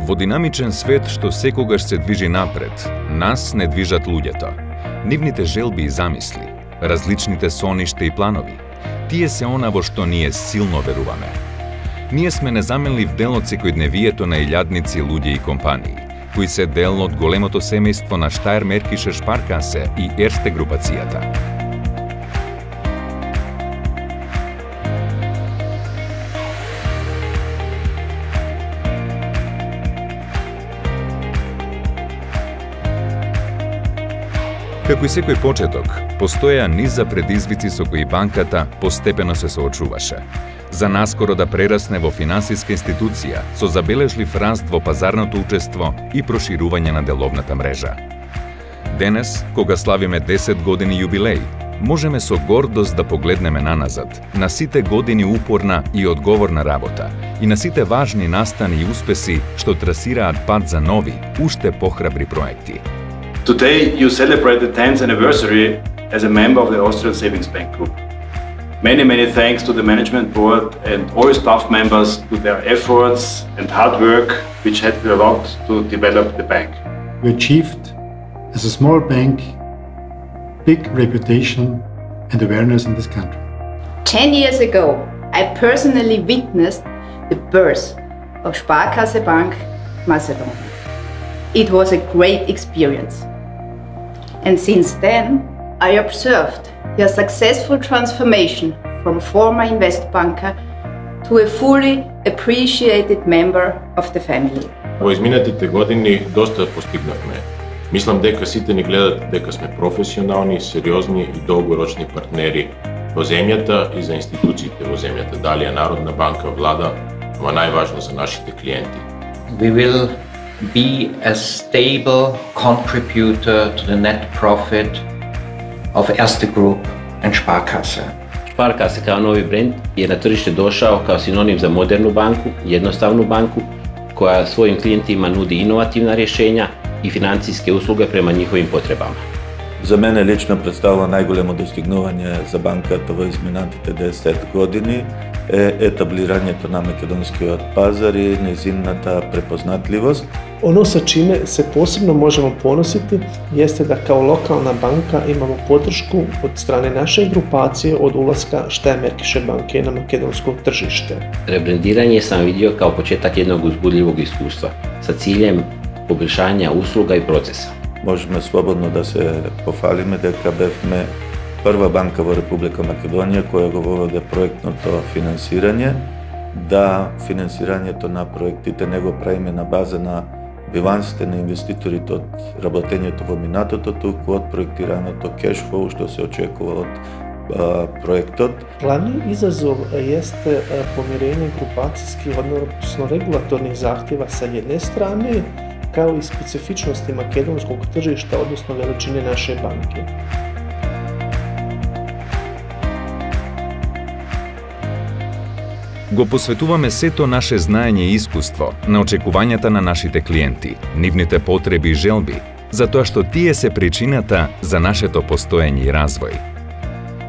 Во динамичен свет што секогаш се движи напред, нас не движат луѓето. Нивните желби и замисли, различните соништа и планови, тие се она во што ние силно веруваме. Ние сме незаменлив дел од секојдневието на илјадници луѓе и компании, кои се дел од големото семејство на Штајр-Мәркише Шпаркасе и Ерсте групацијата. Како и секој почеток, постоја низа предизвици со кои банката постепено се соочуваше. За наскоро да прерасне во финансиска институција со забележлив раст во пазарното учество и проширување на деловната мрежа. Денес, кога славиме 10 години јубилеј, можеме со гордост да погледнеме наназад, на сите години упорна и одговорна работа и на сите важни настани и успеси што трасираат пат за нови, уште похрабри проекти. Today you celebrate the 10th anniversary as a member of the Austrian Savings Bank Group. Many thanks to the management board and all staff members to their efforts and hard work which helped a lot to develop the bank. We achieved, as a small bank, big reputation and awareness in this country. 10 years ago, I personally witnessed the birth of Sparkasse Bank Macedonia. It was a great experience. And since then, I observed their successful transformation from former Investbanker to a fully appreciated member of the family. Во изминатите години доста постигнавме. Мислам дека сите ни гледат дека сме професионални, сериозни и долгорочни партнери во земјата и за институциите во земјата, дали е Народна банка, влада, ама најважно за нашите клиенти. We will be a stable contributor to the net profit of Erste Group and Sparkasse. Sparkasse kao novi brend je na tržište došao kao sinonim za modernu banku, jednostavnu banku koja svojim klijentima nudi inovativna rješenja i financijske usluge prema njihovim potrebama. За мене лично представува најголемо достигнување за банката во изминатите 10 години е етаблирањето на македонскиот пазар и незината препознатливост. Ono sa čime se posebno možemo ponositi jeste da kao lokalna banka imamo podršku od strane naše grupacije od ulaska Штајр-Мәркише banke na makedonsko tržište. Rebrendiranje sam vidio kao početak jednog uzbudljivog iskustva sa ciljem poboljšanja usluga i procesa. Можеме слободно да се пофалиме дека бевме прва банка во Република Македонија која го воведе проектното финансирање, да финансирањето на проектите не го правиме на база на билансите на инвеститорите од работењето во минатото, туку од проектираното cash flow што се очекува од проектот. Glavni izazov jeste pomirenje grupacijskih, odnosno regulatornih zahtjeva sa jedne strane, kao i specifičnosti makedonskog tržišta, odnosno veličine naše banke. Го посветуваме сето наше знаење и искуство на очекувањата на нашите клиенти, нивните потреби и желби, затоа што тие се причината за нашето постоење и развој.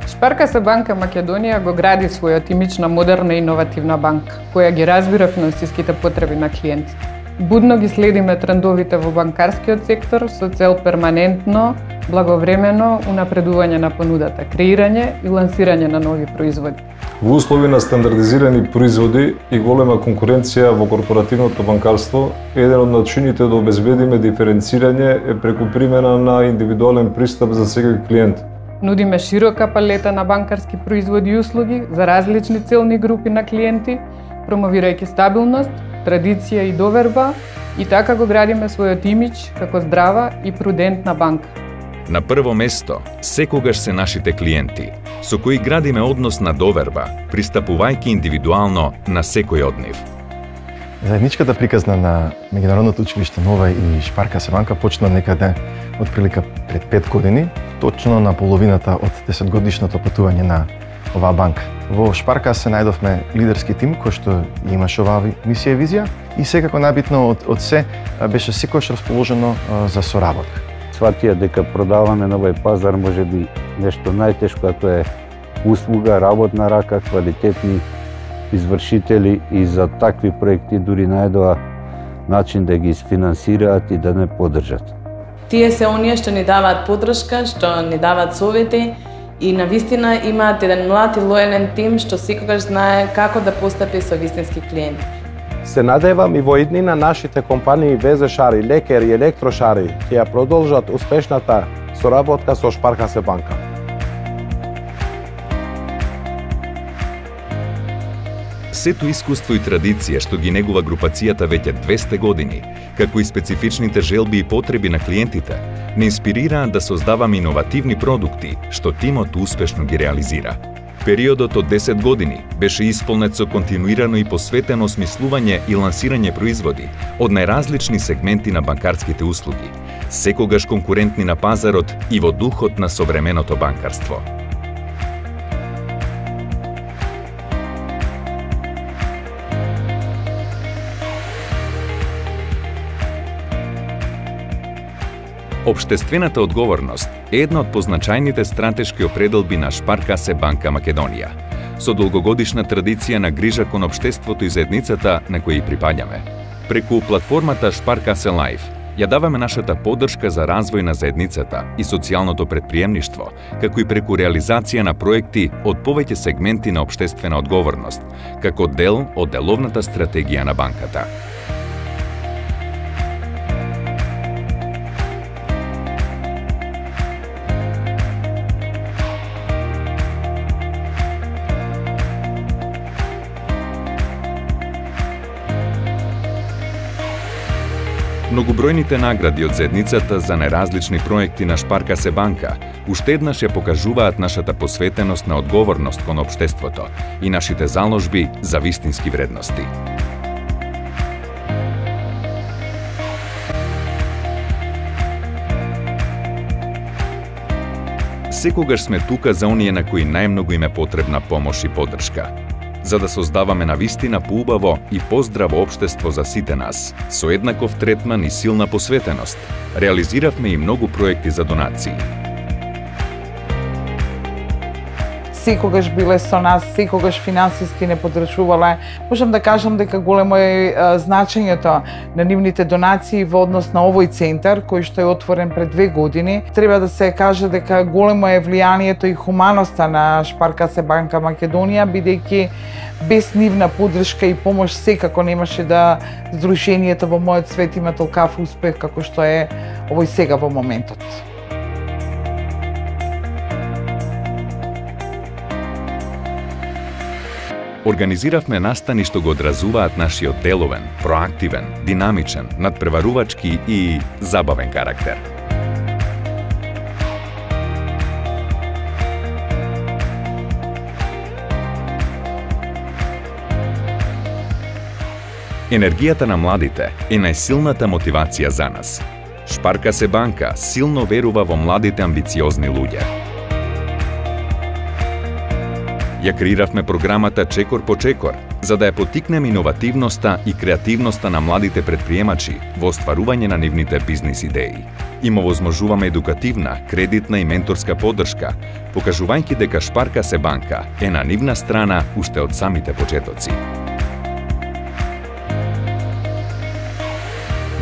Sparkasse Banka Македонија го гради својот имидж на модерна и иновативна банка, која ги разбира финансиските потреби на клиентите. Будно ги следиме трендовите во банкарскиот сектор со цел перманентно, благовремено унапредување на понудата, креирање и лансирање на нови производи. Во услови на стандардизирани производи и голема конкуренција во корпоративното банкарство, еден од начините да обезбедиме диференцирање е преку примена на индивидуален пристап за секој клиент. Нудиме широка палета на банкарски производи и услуги за различни целни групи на клиенти, промовирајќи стабилност, традиција и доверба, и така го градиме својот имидж како здрава и прудентна банка. На прво место, секогаш се нашите клиенти, со кои градиме однос на доверба, пристапувајќи индивидуално на секој од нив. Заедничката приказна на Меѓународното училиште Нова и Sparkasse банка почна некаде отприлика пред 5 години, точно на половината од 10-годишното патување на оваа банка. Во Sparkasse најдовме лидерски тим кој што имаше оваа мисија и визија и секако најбитно од се беше секојаш расположено за соработка. Сватија дека продаваме на овој пазар можеби нешто најтешко, а тоа е услуга, работна рака, квалитетни извршители и за такви проекти дури најдоа начин да ги isfinansiraат и да не поддржат. Тие се оние што ни даваат поддршка, што ни даваат совети и навистина имаат еден млад и лојален тим што секогаш знае како да постапи со вистински клиенти. Се надевам и во иднина нашите компании ВЗ-шари, лекари и електрошари ќе ја продолжат успешната соработка со Шпаркасе банка. Сето искуство и традиција што ги негува групацијата веќе 200 години, како и специфичните желби и потреби на клиентите, не инспирираат да создаваме иновативни продукти, што тимот успешно ги реализира. Периодот од 10 години беше исполнет со континуирано и посветено осмислување и лансирање производи од најразлични сегменти на банкарските услуги, секогаш конкурентни на пазарот и во духот на современото банкарство. Обштествената одговорност е една од позначајните стратешки определби на Шпаркасе банка Македонија, со долгогодишна традиција на грижа кон општеството и заедницата на која и припаѓаме. Преку платформата Шпаркасе Лайф ја даваме нашата поддршка за развој на заедницата и социјалното претприемништво, како и преку реализација на проекти од повеќе сегменти на општествена одговорност, како дел од деловната стратегија на банката. Многобројните награди од заедницата за најразлични проекти на Шпаркасе банка уште еднаш ја покажуваат нашата посветеност на одговорност кон општеството и нашите заложби за вистински вредности. Секогаш сме тука за оние на кои најмногу им е потребна помош и поддршка, за да создаваме навистина поубаво и поздраво општество за сите нас, со еднаков третман и силна посветеност. Реализиравме и многу проекти за донации. Секогаш биле со нас, секогаш финансиски не поддржувале. Можам да кажам дека големо е значењето на нивните донации во однос на овој центар, кој што е отворен пред 2 години. Треба да се каже дека големо е влијанието и хуманоста на Шпаркасе банка Македонија, бидејќи без нивна поддршка и помош секако немаше да здруженијето во мојот свет има толкав успех како што е овој сега во моментот. Организиравме настани што го одразуваат нашиот деловен, проактивен, динамичен, надпреварувачки и забавен карактер. Енергијата на младите е најсилната мотивација за нас. Шпаркасе банка силно верува во младите амбициозни луѓе. Ја креиравме програмата Чекор по чекор, за да ја потикнеме иновативноста и креативноста на младите предприемачи во остварување на нивните бизнис идеи. Им овозможуваме едукативна, кредитна и менторска поддршка, покажувајќи дека Шпаркасе банка е на нивна страна уште од самите почетоци.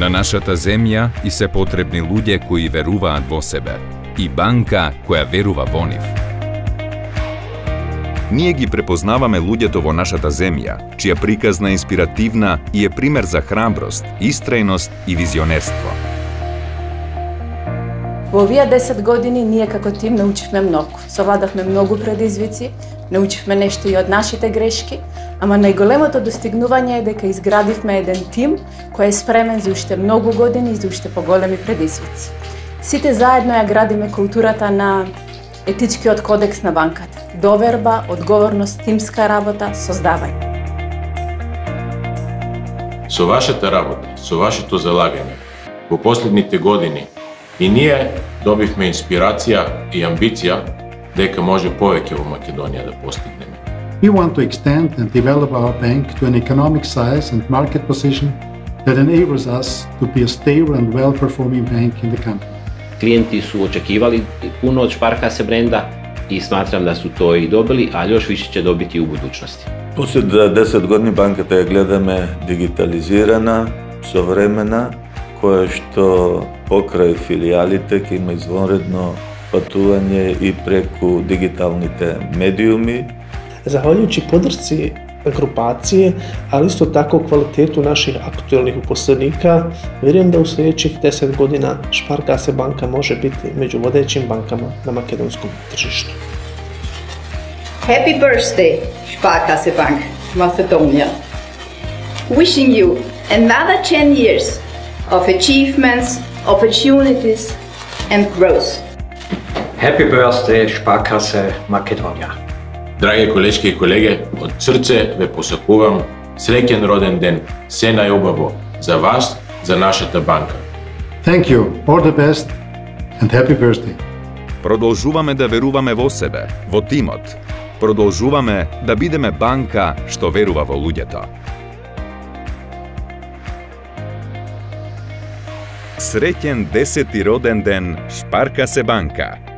На нашата земја и се потребни луѓе кои веруваат во себе и банка која верува во нив. Ние ги препознаваме луѓето во нашата земја, чија приказна е инспиративна и е пример за храброст, истрајност и визионерство. Во овие 10 години ние како тим научивме многу. Совладавме многу предизвици, научивме нешто и од нашите грешки, ама најголемото достигнување е дека изградивме еден тим кој е спремен за уште многу години и за уште поголеми предизвици. Сите заедно ја градиме културата на етичкиот кодекс на банката. Доверба, одговорност, тимска работа, создавање. Со вашата работа, со вашето залагање, во последните години и ние добивме инспирација и амбиција дека може повеќе во Македонија да постигнеме. We want to extend and develop our bank to an economic size and market position that enables us to be a stable and well-performing bank in the country. Клиенти су очекивали пуно од Шпаркасе бренда и сматрам да су тоа и добили, а још више ќе добити и у будуćности. Послед 10 години банката ја гледаме дигитализирана, современа, која што покрај филијалите ќе има извонредно патување и преку дигиталните медиуми. Zahvaljujući podršci grupacije, ali isto tako kvalitetu naših aktualnih uposlenika, vjerujem da u sljedećih 10 godina Sparkasse banka može biti među vodećim bankama na makedonskom tržištu. Happy birthday, Sparkasse Bank Macedonia. Wishing you another 10 years of achievements, opportunities and growth. Happy birthday, Sparkasse Makedonija. Drage koleške i kolege, od srce ve posakувам srećen roden den, sve najobavo za vas, za našата банка. Thank you, all the best and happy birthday. Продолжуваме да веруваме во себе, во тимот. Продолжуваме да бидеме банка што верува во луѓето. Среќен 10-ти роден ден Sparkasse банка.